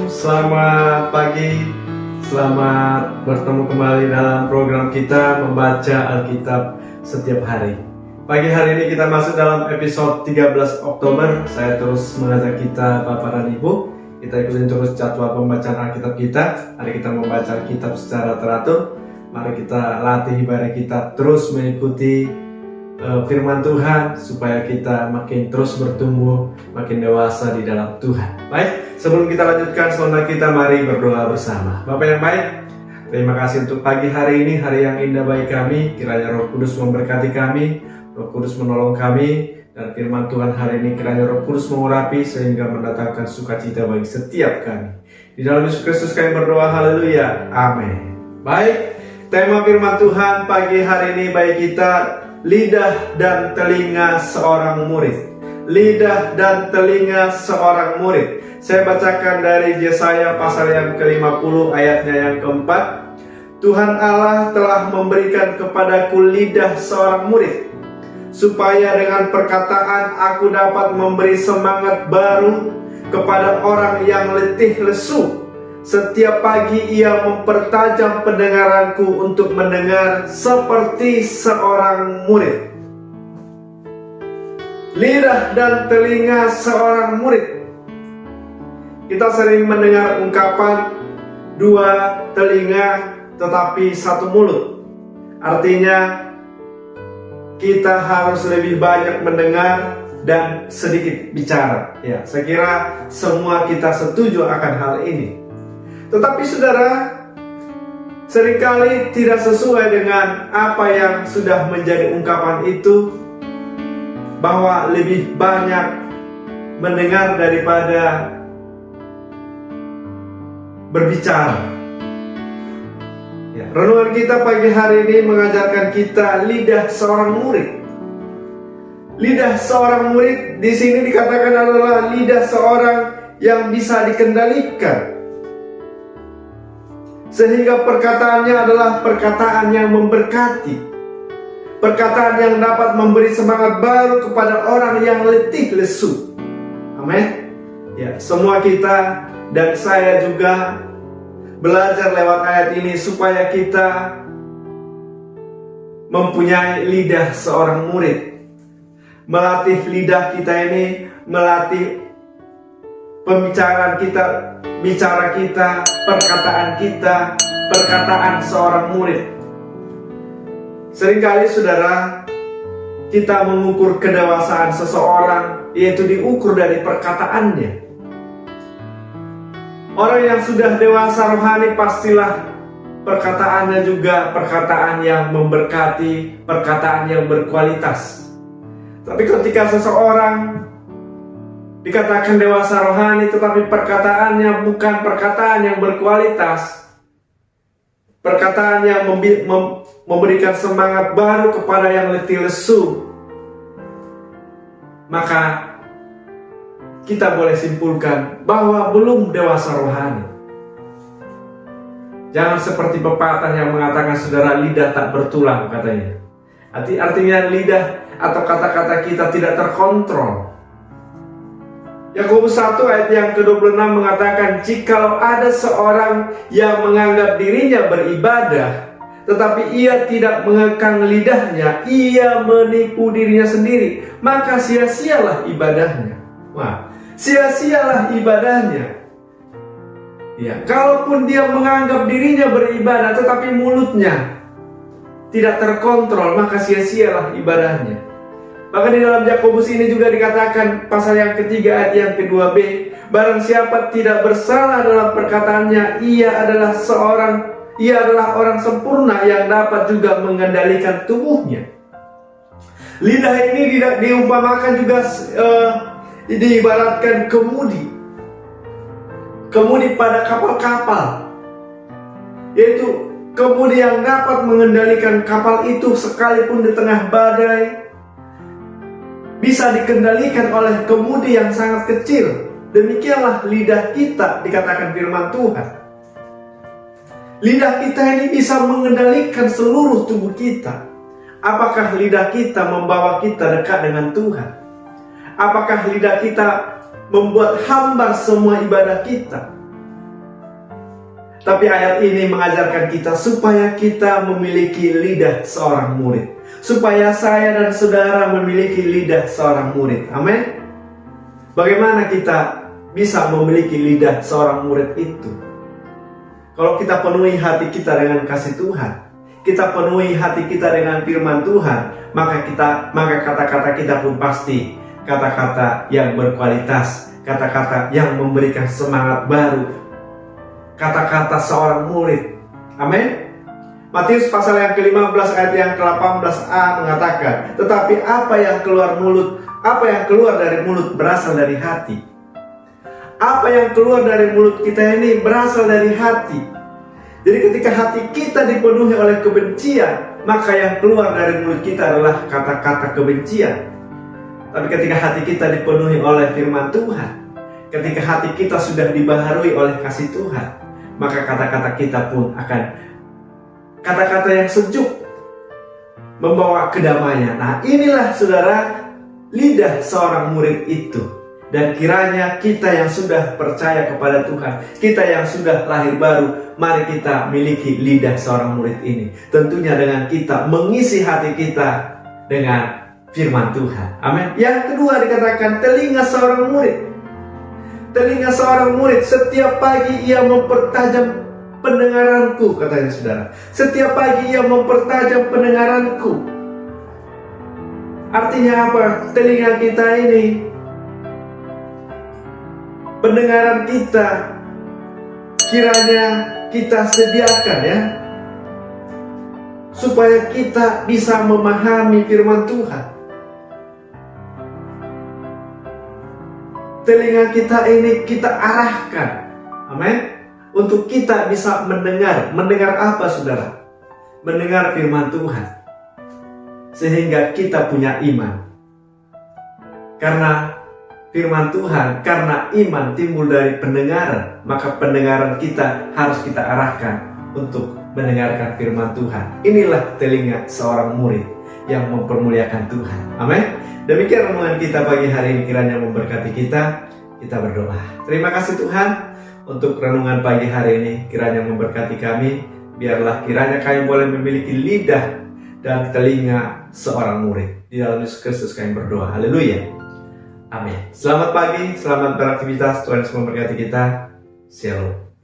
selamat pagi, selamat bertemu kembali dalam program kita membaca Alkitab setiap hari. Pagi hari ini kita masuk dalam episode 13 Oktober. Saya terus mengajak kita Bapak dan Ibu, kita ikutin terus jadwal pembacaan Alkitab kita. Hari kita membaca Alkitab secara teratur. Mari kita latih ibadah kita terus mengikuti firman Tuhan supaya kita makin terus bertumbuh, makin dewasa di dalam Tuhan. Baik, sebelum kita lanjutkan sonda kita, mari berdoa bersama. Bapak yang baik, terima kasih untuk pagi hari ini, hari yang indah bagi kami. Kiranya Roh Kudus memberkati kami, Roh Kudus menolong kami, dan firman Tuhan hari ini kiranya Roh Kudus mengurapi sehingga mendatangkan sukacita bagi setiap kami. Di dalam Yesus Kristus kami berdoa, haleluya, amin. Baik, tema firman Tuhan pagi hari ini bagi kita, lidah dan telinga seorang murid. Lidah dan telinga seorang murid. Saya bacakan dari Yesaya pasal yang ke-50 ayatnya yang keempat. Tuhan Allah telah memberikan kepadaku lidah seorang murid, supaya dengan perkataan aku dapat memberi semangat baru kepada orang yang letih lesu. Setiap pagi ia mempertajam pendengaranku untuk mendengar seperti seorang murid. Lidah dan telinga seorang murid. Kita sering mendengar ungkapan dua telinga tetapi satu mulut. Artinya kita harus lebih banyak mendengar dan sedikit bicara. Ya, saya kira semua kita setuju akan hal ini. Tetapi saudara, seringkali tidak sesuai dengan apa yang sudah menjadi ungkapan itu, bahwa lebih banyak mendengar daripada berbicara. Ya, renungan kita pagi hari ini mengajarkan kita lidah seorang murid. Lidah seorang murid di sini dikatakan adalah lidah seorang yang bisa dikendalikan, sehingga perkataannya adalah perkataan yang memberkati, perkataan yang dapat memberi semangat baru kepada orang yang letih lesu. Amin. Ya, semua kita dan saya juga belajar lewat ayat ini supaya kita mempunyai lidah seorang murid. Melatih lidah kita ini, melatih pembicaraan kita, bicara kita, perkataan seorang murid. Seringkali saudara, kita mengukur kedewasaan seseorang yaitu diukur dari perkataannya. Orang yang sudah dewasa rohani pastilah perkataannya juga perkataan yang memberkati, perkataan yang berkualitas. Tapi ketika seseorang dikatakan dewasa rohani tetapi perkataannya bukan perkataan yang berkualitas, perkataan yang memberikan semangat baru kepada yang letih lesu, maka kita boleh simpulkan bahwa belum dewasa rohani. Jangan seperti pepatah yang mengatakan saudara, lidah tak bertulang katanya. Artinya lidah atau kata-kata kita tidak terkontrol. Yakobus 1 ayat yang ke-26 mengatakan, jikalau ada seorang yang menganggap dirinya beribadah, tetapi ia tidak mengekang lidahnya, ia menipu dirinya sendiri, maka sia-sialah ibadahnya. Wah, sia-sialah ibadahnya. Ya, kalaupun dia menganggap dirinya beribadah, tetapi mulutnya tidak terkontrol, maka sia-sialah ibadahnya. Bahkan di dalam Yakobus ini juga dikatakan pasal yang ketiga ayat yang kedua B, barang siapa tidak bersalah dalam perkataannya, ia adalah orang sempurna yang dapat juga mengendalikan tubuhnya. Lidah ini diumpamakan juga diibaratkan kemudi pada kapal-kapal, yaitu kemudi yang dapat mengendalikan kapal itu sekalipun di tengah badai, bisa dikendalikan oleh kemudi yang sangat kecil. Demikianlah lidah kita, dikatakan firman Tuhan. Lidah kita ini bisa mengendalikan seluruh tubuh kita. Apakah lidah kita membawa kita dekat dengan Tuhan? Apakah lidah kita membuat hambar semua ibadah kita? Tapi ayat ini mengajarkan kita supaya kita memiliki lidah seorang murid. Supaya saya dan saudara memiliki lidah seorang murid. Amin. Bagaimana kita bisa memiliki lidah seorang murid itu? Kalau kita penuhi hati kita dengan kasih Tuhan, kita penuhi hati kita dengan firman Tuhan, maka kata-kata kita pun pasti kata-kata yang berkualitas, kata-kata yang memberikan semangat baru, kata-kata seorang murid. Amin. Matius pasal yang ke-15 ayat yang ke-18a mengatakan, tetapi apa yang keluar dari mulut berasal dari hati. Apa yang keluar dari mulut kita ini berasal dari hati. Jadi ketika hati kita dipenuhi oleh kebencian, maka yang keluar dari mulut kita adalah kata-kata kebencian. Tapi ketika hati kita dipenuhi oleh firman Tuhan, ketika hati kita sudah dibaharui oleh kasih Tuhan, maka kata-kata kita pun akan kata-kata yang sejuk, membawa kedamaian. Nah, inilah saudara, lidah seorang murid itu. Dan kiranya kita yang sudah percaya kepada Tuhan, kita yang sudah lahir baru, mari kita miliki lidah seorang murid ini. Tentunya dengan kita mengisi hati kita dengan firman Tuhan. Amin. Yang kedua dikatakan telinga seorang murid. Telinga seorang murid, setiap pagi ia mempertajam pendengaranku, katanya saudara. Setiap pagi ia mempertajam pendengaranku. Artinya apa? Telinga kita ini, pendengaran kita, kiranya kita sediakan ya, supaya kita bisa memahami firman Tuhan. Telinga kita ini kita arahkan, amin, untuk kita bisa mendengar. Mendengar apa saudara? Mendengar firman Tuhan, sehingga kita punya iman. Karena firman Tuhan, karena iman timbul dari pendengaran, maka pendengaran kita harus kita arahkan untuk mendengarkan firman Tuhan. Inilah telinga seorang murid yang mempermuliakan Tuhan. Amin. Demikian renungan kita pagi hari ini, kiranya memberkati kita. Kita berdoa. Terima kasih Tuhan untuk renungan pagi hari ini, kiranya memberkati kami. Biarlah kiranya kami boleh memiliki lidah dan telinga seorang murid. Di dalam Yesus Kristus kami berdoa. Haleluya. Amin. Selamat pagi, selamat beraktivitas. Tuhan Yesus memberkati kita. Shalom.